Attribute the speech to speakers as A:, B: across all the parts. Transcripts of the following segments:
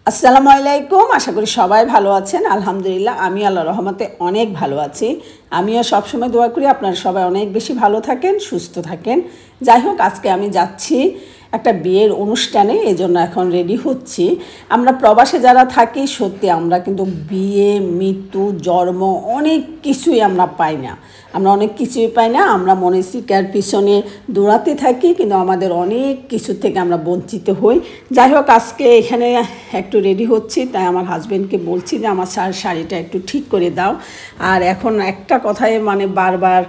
A: আসসালামু আলাইকুম। আশা করি সবাই ভালো আছেন। আলহামদুলিল্লাহ আমি আল্লাহর রহমতে অনেক ভালো আছি। আমিও সবসময় দোয়া করি আপনারা সবাই অনেক বেশি ভালো থাকেন, সুস্থ থাকেন। যাই হোক, আজকে আমি যাচ্ছি একটা বিয়ের অনুষ্ঠানে, এই জন্য এখন রেডি হচ্ছি। আমরা প্রবাসে যারা থাকি, সত্যি আমরা কিন্তু বিয়ে, মৃত্যু, জন্ম অনেক কিছুই আমরা পাই না। আমরা মনস্তিকার পিছনে দৌড়াতে থাকি, কিন্তু আমাদের অনেক কিছু থেকে আমরা বঞ্চিত হই। যাই হোক, আজকে এখানে একটু রেডি হচ্ছি, তাই আমার হাজব্যান্ডকে বলছি যে আমার শাড়িটা একটু ঠিক করে দাও। আর এখন একটা কথাই বারবার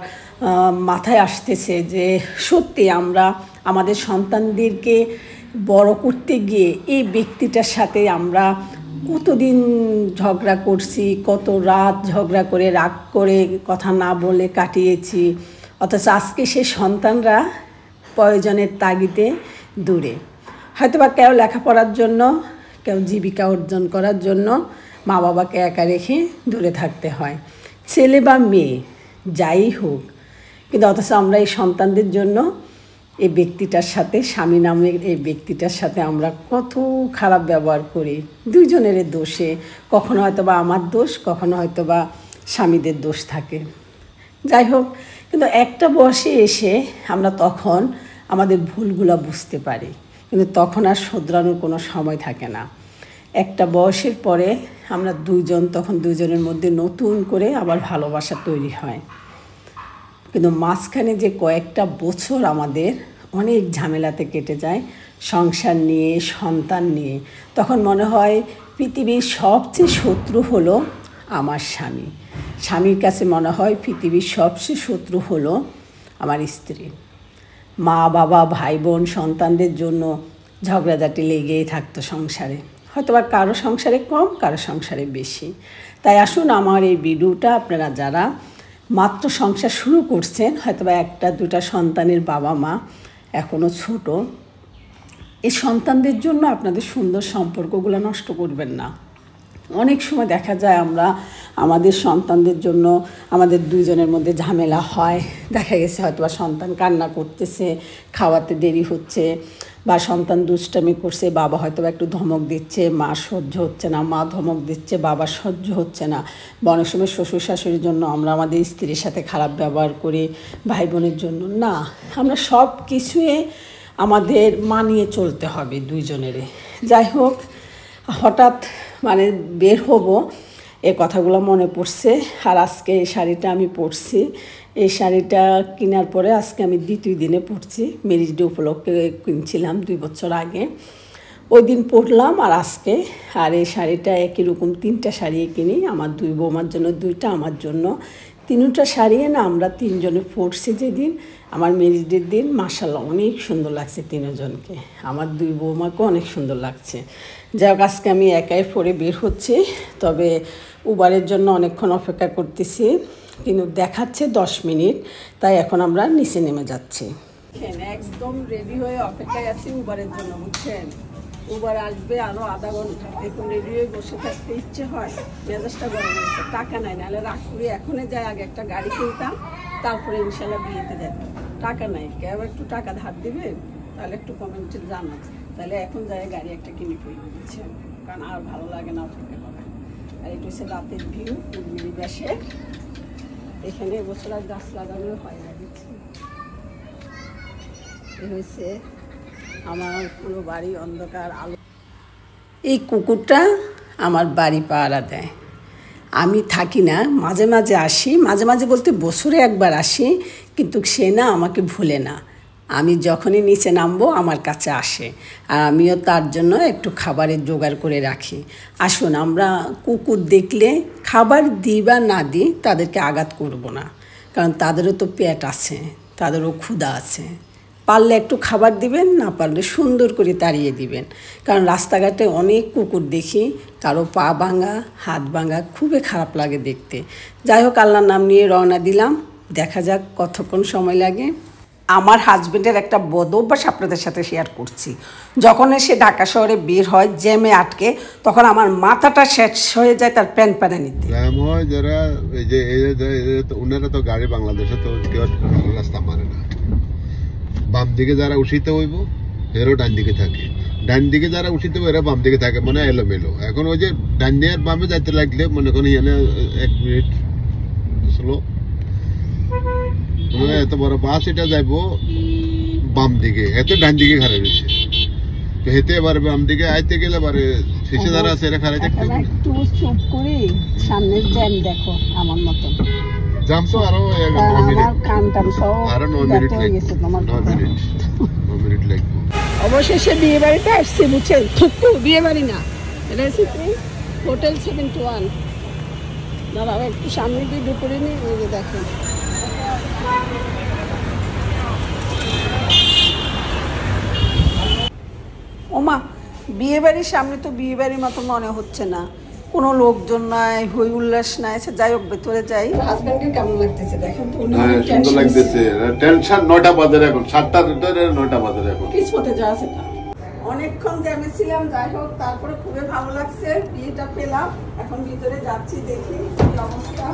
A: মাথায় আসতেছে যে সত্যি আমরা আমাদের সন্তানদেরকে বড় করতে গিয়ে এই ব্যক্তিটার সাথে আমরা কতদিন ঝগড়া করছি, কত রাত ঝগড়া করে রাগ করে কথা না বলে কাটিয়েছি। অথচ আজকে সেই সন্তানরা প্রয়োজনের তাগিদে দূরে, হয়তোবা কেউ লেখাপড়ার জন্য, কেউ জীবিকা অর্জন করার জন্য মা বাবাকে একা রেখে দূরে থাকতে হয়, ছেলে বা মেয়ে যাই হোক। কিন্তু অথচ আমরা এই সন্তানদের জন্য এই ব্যক্তিটার সাথে, স্বামী নামের এই ব্যক্তিটার সাথে আমরা কত খারাপ ব্যবহার করি, দুইজনের দোষে। কখনো হয়তো বা আমার দোষ, কখনো হয়তো বা স্বামীদের দোষ থাকে। যাই হোক, কিন্তু একটা বয়সে এসে আমরা তখন আমাদের ভুলগুলো বুঝতে পারি, কিন্তু তখন আর শোধরানোর কোনো সময় থাকে না। একটা বয়সের পরে আমরা তখন দুইজনের মধ্যে নতুন করে আবার ভালোবাসা তৈরি হয়। কিন্তু মাঝখানে যে কয়েকটা বছর আমাদের অনেক ঝামেলাতে কেটে যায়, সংসার নিয়ে, সন্তান নিয়ে, তখন মনে হয় পৃথিবীর সবচেয়ে শত্রু হলো আমার স্বামী। স্বামীর কাছে মনে হয় পৃথিবীর সবচেয়ে শত্রু হলো আমার স্ত্রী। মা বাবা, ভাই বোন, সন্তানদের জন্য ঝগড়াঝাটি লেগেই থাকতো সংসারে। হয়তো বা কারো সংসারে কম, কারো সংসারে বেশি। তাই আসুন, আমার এই ভিডিওটা আপনারা যারা মাত্র সংসার শুরু করছেন, হয়তো বা একটা দুটা সন্তানের বাবা মা, এখনও ছোট, এই সন্তানদের জন্য আপনাদের সুন্দর সম্পর্কগুলো নষ্ট করবেন না। অনেক সময় দেখা যায় আমরা আমাদের সন্তানদের জন্য আমাদের দুইজনের মধ্যে ঝামেলা হয়। দেখা গেছে হয়তো বা সন্তান কান্না করতেছে, খাওয়াতে দেরি হচ্ছে, বা সন্তান দুষ্টামি করছে, বাবা হয়তো বা একটু ধমক দিচ্ছে, মা সহ্য হচ্ছে না, মা ধমক দিচ্ছে, বাবা সহ্য হচ্ছে না। বা অনেক সময় শ্বশুর শাশুড়ির জন্য আমরা আমাদের স্ত্রীর সাথে খারাপ ব্যবহার করি, ভাই বোনের জন্য না। আমরা সব কিছুই আমাদের মানিয়ে চলতে হবে দুইজনেরই। যাই হোক, হঠাৎ বের হব, এই কথাগুলো মনে পড়ছে। আর আজকে এই শাড়িটা আমি পরছি। এই শাড়িটা কেনার পরে আজকে আমি দ্বিতীয় দিনে পরছি। ম্যারেজ ডে উপলক্ষে কিনছিলাম 2 বছর আগে, ওই দিন পরলাম আর আজকে। আর এই শাড়িটা একই রকম 3টা শাড়ি কিনি, আমার 2 বৌমার জন্য 2টা, আমার জন্য 3টা শাড়ি না আমরা 3 জনে পরছি যেদিন আমার ম্যারেজ ডের দিন। মাশাআল্লাহ অনেক সুন্দর লাগছে 3 জনকে, আমার 2 বৌমাকেও অনেক সুন্দর লাগছে। যাই হোক, আজকে আমি একাই পরে বের হচ্ছি। তবে উবারের জন্য অনেকক্ষণ অপেক্ষা করতেছি, কিন্তু দেখাচ্ছে 10 মিনিট, তাই এখন আমরা নিচে নেমে যাচ্ছি। একদম রেডি হয়ে অপেক্ষায় আছি উবারের জন্য, বুঝছেন। উবার আসবে আরও আধা ঘন্টা, এখন রেডি হয়ে বসে থাকতে ইচ্ছে হয়, মেজাজটা গরম হয়েছে। টাকা নাই, নাহলে রাগ করে এখনই যাই আগে একটা গাড়ি কিনতাম, তারপরে ইনশাল্লাহ বিয়েতে যেতাম। টাকা নাই, কেউ একটু টাকা ধার দিবে তাহলে একটু কমেন্টে জানা, তাহলে এখন যাই গাড়ি একটা কিনে পড়ে দিচ্ছে, কারণ আর ভালো লাগে না অপেক্ষা করা। আর এটা হচ্ছে রাতের ভিউ উর্মিলি ব্যাসের। এখানে এবছর আর গাছ লাগানো হয় না, দিচ্ছি। এ হয়েছে আমার পুরো বাড়ি অন্ধকার আলো। এই কুকুরটা আমার বাড়ি পাহারা দেয়। আমি থাকি না, মাঝে মাঝে আসি, মাঝে মাঝে বলতে বছরে একবার আসি, কিন্তু সে না আমাকে ভুলে না। আমি যখনই নিচে নামবো আমার কাছে আসে, আর আমিও তার জন্য একটু খাবারের জোগাড় করে রাখি। আসুন, আমরা কুকুর দেখলে খাবার দিই বা না দিই তাদেরকে আঘাত করব না, কারণ তাদেরও তো পেট আছে, তাদেরও ক্ষুধা আছে। পারলে একটু খাবার দিবেন, না পারলে সুন্দর করে তাড়িয়ে দিবেন। কারণ রাস্তাঘাটে অনেক কুকুর দেখি, কারো পা ভাঙা, হাত ভাঙা, খুবই খারাপ লাগে দেখতে। যাই হোক, আল্লাহর নাম নিয়ে রওনা দিলাম, দেখা যাক কতক্ষণ সময় লাগে। আমার হাজব্যান্ডের একটা বদ অভ্যাস আপনাদের সাথে শেয়ার করছি। যখন সে ঢাকা শহরে বের হয় জ্যামে আটকে, তখন আমার মাথাটা শেষ হয়ে যায় তার প্যান প্যানানিতে।
B: জ্যাম হয় যারা, এই যে ওনারা তো গাড়ি বাংলাদেশে তো কেউ রাস্তা মানে না। বাম দিকে যারা উঠিতে হইব এরও ডান দিকে থাকে, ডান দিকে যারা উঠিতে পারে বাম দিকে থাকে মানে এলোমেলো। এখন ওই যে ডান দিয়ে বামে যাইতে লাগলে মনে করেন এখানে 1 মিনিট স্লো মানে এত বড় বাস এটা যাইবো বাম দিকে, এত ডান দিকে খারাপ হয়েছে তো হেতে এবার বাম দিকে আইতে গেলে এবারে শেষে যারা আছে এরা খারাপ থাকতে
A: একটু চুপ করে সামনের জ্যাম দেখো আমার মতন
B: জাম তো আরো 9 মিনিট
A: আমার কান টান সব
B: আরো 9 মিনিট
A: হয়ে গেছে তোমার
B: 9 মিনিট লাগবে।
A: অবশেষে বিয়ে বাড়িতে আসছি বুঝছেন, বিয়ে বাড়ি না, এটা হচ্ছে হোটেল 71। দাঁড়াও একটু সামনে দিয়ে দুপুরে নিয়ে ওই যে দেখেন ওমা বিয়ে বাড়ির সামনে তো বিয়ে বাড়ির মতো মনে হচ্ছে না, কোনো লোকজন নাই, হই উল্লাস নাই। আচ্ছা যাই হোক ভেতরে যাই। হাজবেন্ডকে কেমন লাগতেছে দেখেন তো, উনি
B: সুন্দর লাগতেছে। টেনশন 9টা বাজে এখন, 7টার ভিতরে 9টা বাজে এখন
A: কিসমতে যা আছে তা। অনেকক্ষণ জ্যামে ছিলাম, যাই হোক তারপরে খুবই ভালো লাগছে, বিয়েটা পেলাম। এখন ভিতরে যাচ্ছি, দেখি কি অবস্থা।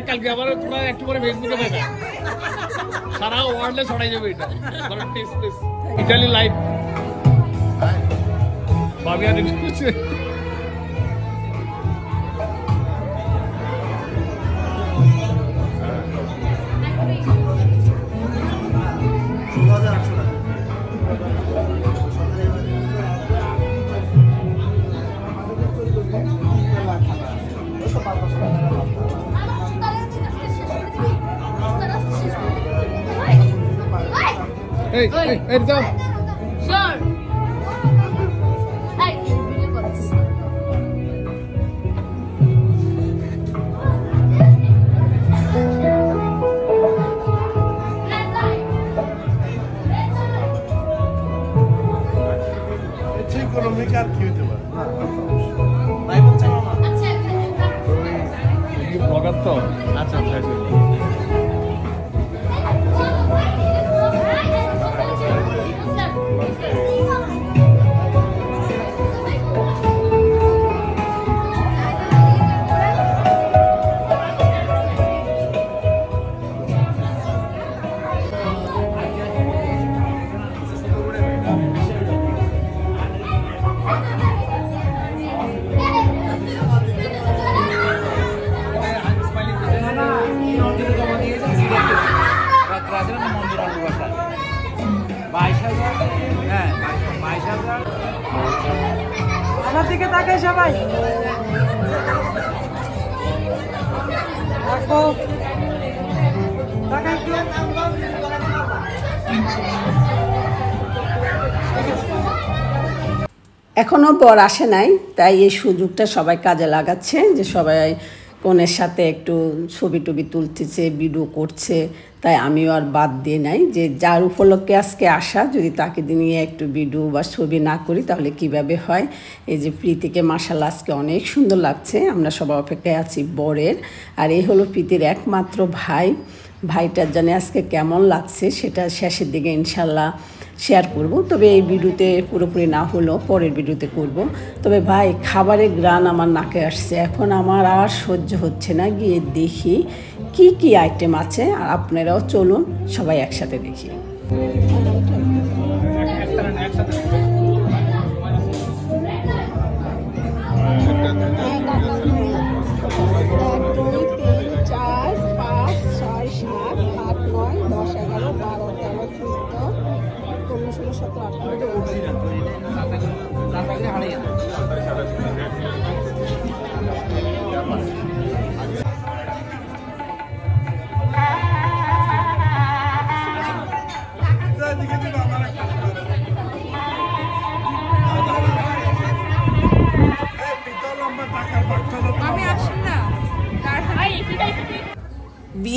C: কালকে আবার তোমরা একটু পরে ফেসবুকে দেবে, সারা ওয়ার্ল্ডে ছড়াই যাবে এটা। ইটালি লাইভ ভাবিয়া দেখছে। Hey, hey, hey, go.
D: Sure. Hey, video করছিস।
E: ঠিক কোনো মেকআপ কি হতে পারে না নাই বলছেন না।
D: আচ্ছা
C: এই ব্লগার তো আচ্ছা আচ্ছা
F: আমার দিকে তাকাই সবাই।
A: এখনো বর আসে নাই, তাই এই সুযোগটা সবাই কাজে লাগাচ্ছে যে সবাই কনের সাথে একটু ছবি টবি তুলতেছে, ভিডিও করছে। তাই আমিও আর বাদ দিয়ে নাই যে যার উপলক্ষে আজকে আসা, যদি তাকে নিয়ে একটু ভিডিও বা ছবি না করি তাহলে কিভাবে হয়। এই যে প্রীতিকে মাশাআল্লাহ আজকে অনেক সুন্দর লাগছে। আমরা সবাই অপেক্ষায় আছি বরের। আর এই হলো প্রীতির একমাত্র ভাই। ভাইটার জানে আজকে কেমন লাগছে সেটা শেষের দিকে ইনশাল্লাহ শেয়ার করব। তবে এই ভিডিওতে পুরোপুরি না হলেও পরের ভিডিওতে করব। তবে ভাই খাবারের গ্রান আমার নাকে আসছে, এখন আমার আর সহ্য হচ্ছে না, গিয়ে দেখি কি কি আইটেম আছে। আর আপনারাও চলুন সবাই একসাথে দেখি।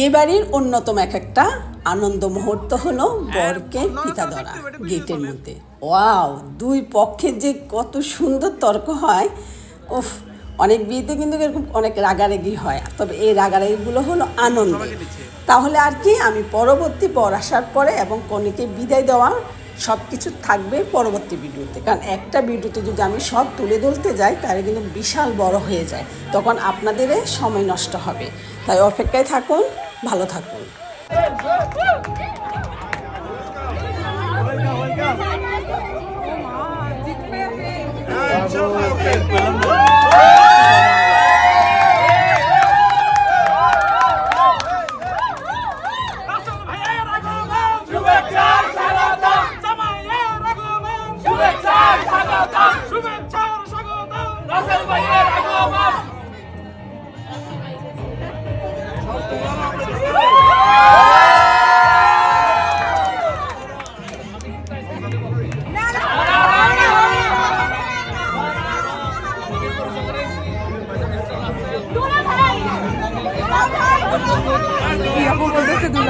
A: বিয়েবাড়ির অন্যতম একটা আনন্দ মুহূর্ত হলো বরকে ফিতা ধরা গেটের মধ্যে। ওয়াও, দুই পক্ষের যে কত সুন্দর তর্ক হয়। উফ, অনেক বিয়েতে কিন্তু এরকম অনেক রাগারাগি হয়, তবে এই রাগারাগিগুলো হলো আনন্দ। তাহলে আর কি, আমি পরবর্তী বর আসার পরে এবং কনেকে বিদায় দেওয়া সব কিছু থাকবে পরবর্তী ভিডিওতে, কারণ একটা ভিডিওতে যদি আমি সব তুলে ধরতে যাই তাহলে কিন্তু বিশাল বড় হয়ে যায়, তখন আপনাদের সময় নষ্ট হবে। তাই অপেক্ষায় থাকুন, ভালো থাকুন।
C: দিবা